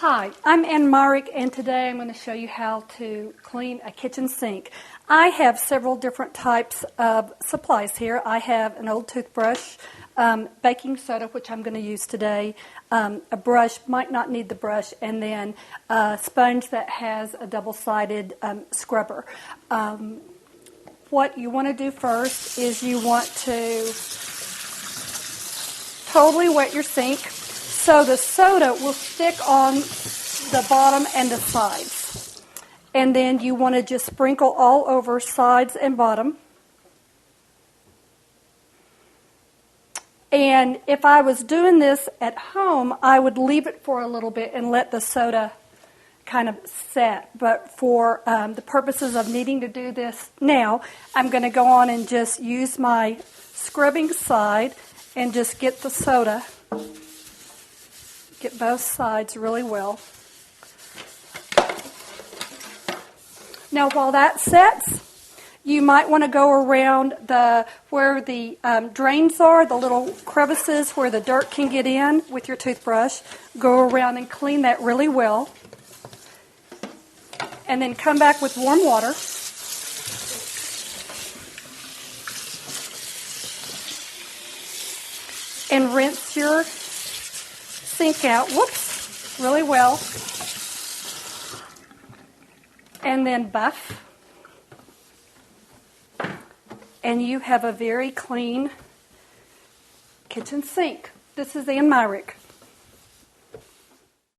Hi, I'm Ann Myrick, and today I'm going to show you how to clean a kitchen sink. I have several different types of supplies here. I have an old toothbrush, baking soda, which I'm going to use today, a brush, might not need the brush, and then a sponge that has a double-sided scrubber. What you want to do first is you want to totally wet your sink so the soda will stick on the bottom and the sides. And then you want to just sprinkle all over sides and bottom. And if I was doing this at home, I would leave it for a little bit and let the soda kind of set. But for the purposes of needing to do this now, I'm going to go on and just use my scrubbing side and just get the soda, get both sides really well. Now while that sets, you might want to go around where the drains are, the little crevices where the dirt can get in with your toothbrush. Go around and clean that really well. And then come back with warm water. And rinse your sink out, really well. And then buff. And you have a very clean kitchen sink. This is Ann Myrick.